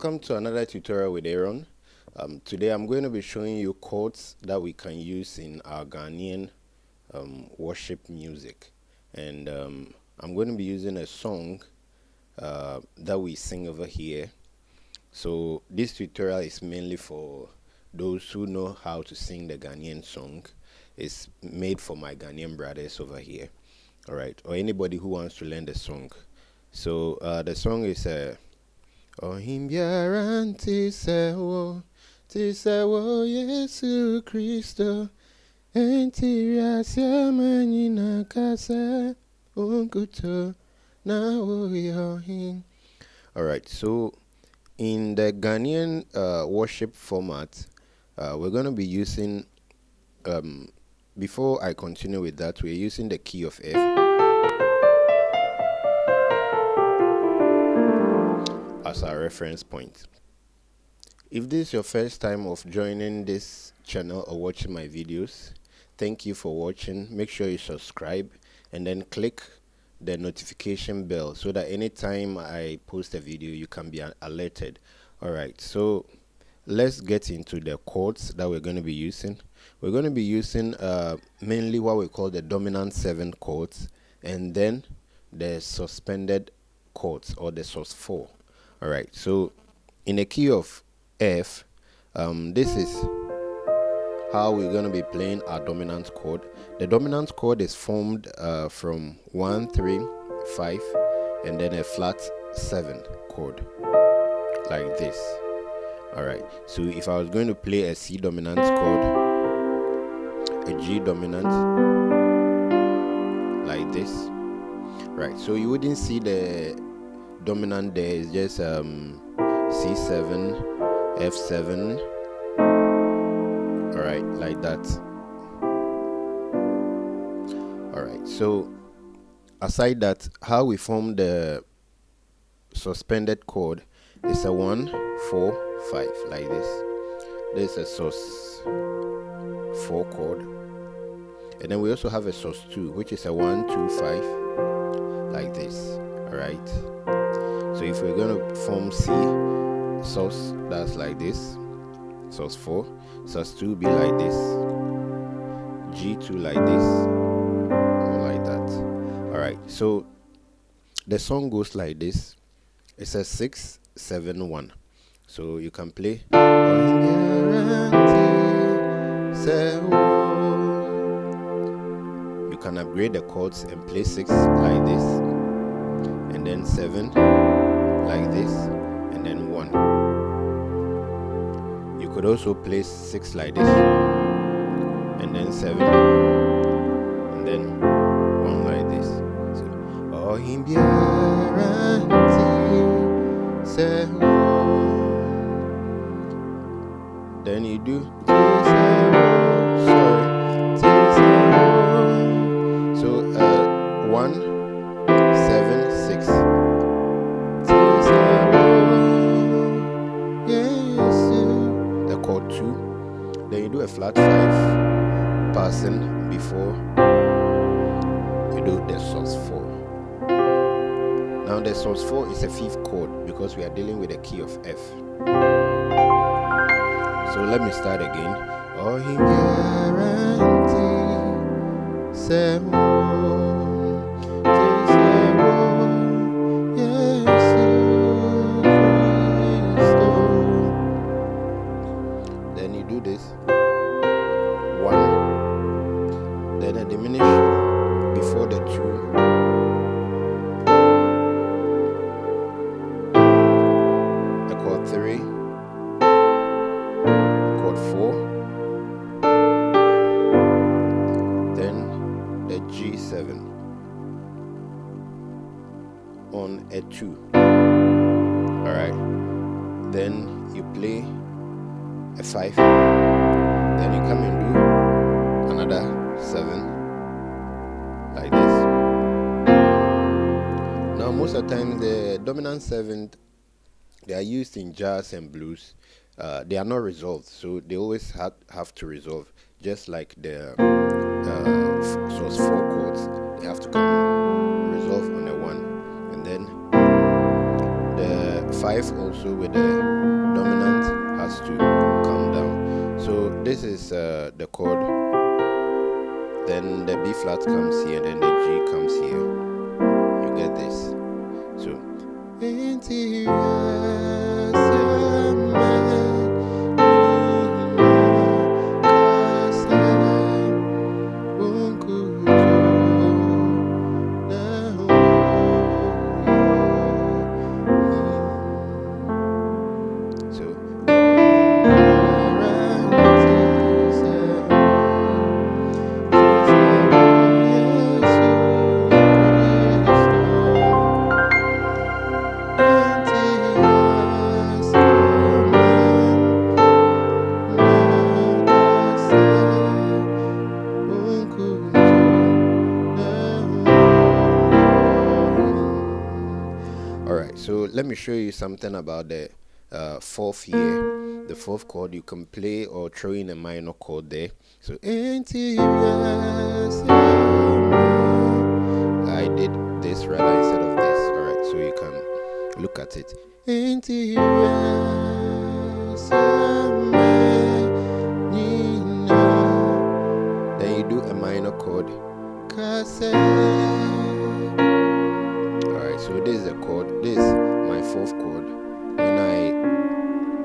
Welcome to another tutorial with Aaron. Today I'm going to be showing you chords that we can use in our Ghanaian worship music, and I'm going to be using a song that we sing over here. So this tutorial is mainly for those who know how to sing the Ghanaian song. It's made for my Ghanaian brothers over here, all right, or anybody who wants to learn the song. So the song is Ohene Biara tisewo Yesu Kristo enti asiamani na kase unkuto na Ohene. All right, so in the Ghanaian worship format, we're going to be using before I continue with that, we're using the key of F as our reference point. If this is your first time of joining this channel or watching my videos, thank you for watching. Make sure you subscribe and then click the notification bell so that anytime I post a video you can be alerted. Alright, so let's get into the chords that we're going to be using. We're going to be using mainly what we call the dominant 7 chords, and then the suspended chords, or the sus4. Alright, so in the key of F, this is how we're going to be playing our dominant chord. The dominant chord is formed from 1, 3, 5, and then a flat 7 chord, like this. Alright, so if I was going to play a C dominant chord, a G dominant, like this, right, so you wouldn't see the dominant there. It's just C7, F7, alright, like that. Alright, so aside that, how we form the suspended chord is a 1, 4, 5, like this. There's a sus4 chord, and then we also have a sus2, which is a 1, 2, 5, like this. Alright, so if we're going to form C sus, that's like this, sus4, sus2 be like this, G2 like this, or like that. Alright, so the song goes like this. It's a 6, 7, 1. So you can play. You can upgrade the chords and play 6 like this, and then 7 like this, and then 1. You could also play 6 like this, and then 7, and then 1 like this. So Ohene Biara tisewo. Then you do so 1, 7, 6. The chord 2. Then you do a flat 5 passing before you do the sus4. Now the sus4 is a 5th chord because we are dealing with the key of F. So let me start again. Ohene Biara tisewo. Then you do this 1, then a diminish before the 2, a chord 3, chord 4, then the G7 on a 2. Alright, then you play a 5, then you come and do another 7 like this. Now most of the time the dominant 7th, they are used in jazz and blues. They are not resolved, so they always have to resolve, just like the sus4 chords. They have to come resolve on a 1, and then the 5 also with the dominant has to come down. So this is the chord, then the B flat comes here, then the G comes here. You get this. So so let me show you something about the fourth here. The fourth chord, you can play or throw in a minor chord there. So I did this rather instead of this. Alright, so you can look at it. Then you do a minor chord. Alright, so this is a chord. This is my fourth chord. When I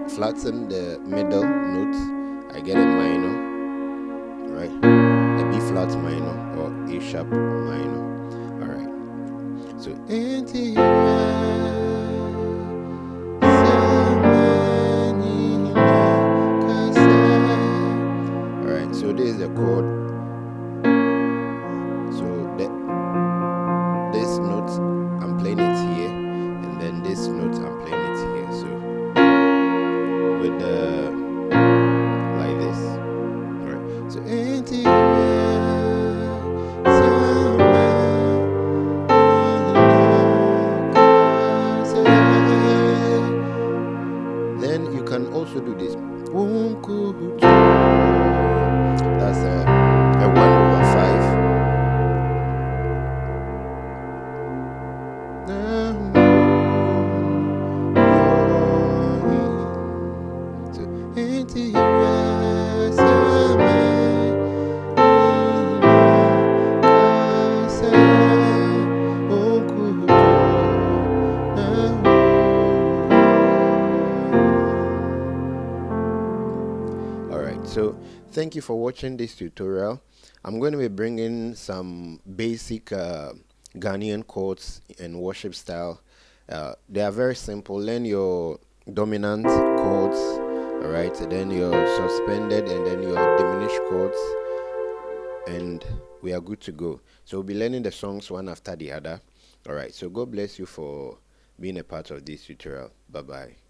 flatten the middle note, I get a minor, right? A B flat minor or A sharp minor. Alright, so alright, so this is the chord. So this note I'm playing it here, and then this note I'm playing it here. So with the like this. Alright, so then you can also do this. That's a 1/5. Alright, so thank you for watching this tutorial. I'm going to be bringing some basic Ghanaian chords and worship style. They are very simple. Learn your dominant chords, alright, then your suspended and then your diminished chords, and we are good to go. So we'll be learning the songs one after the other. Alright, so God bless you for being a part of this tutorial. Bye bye.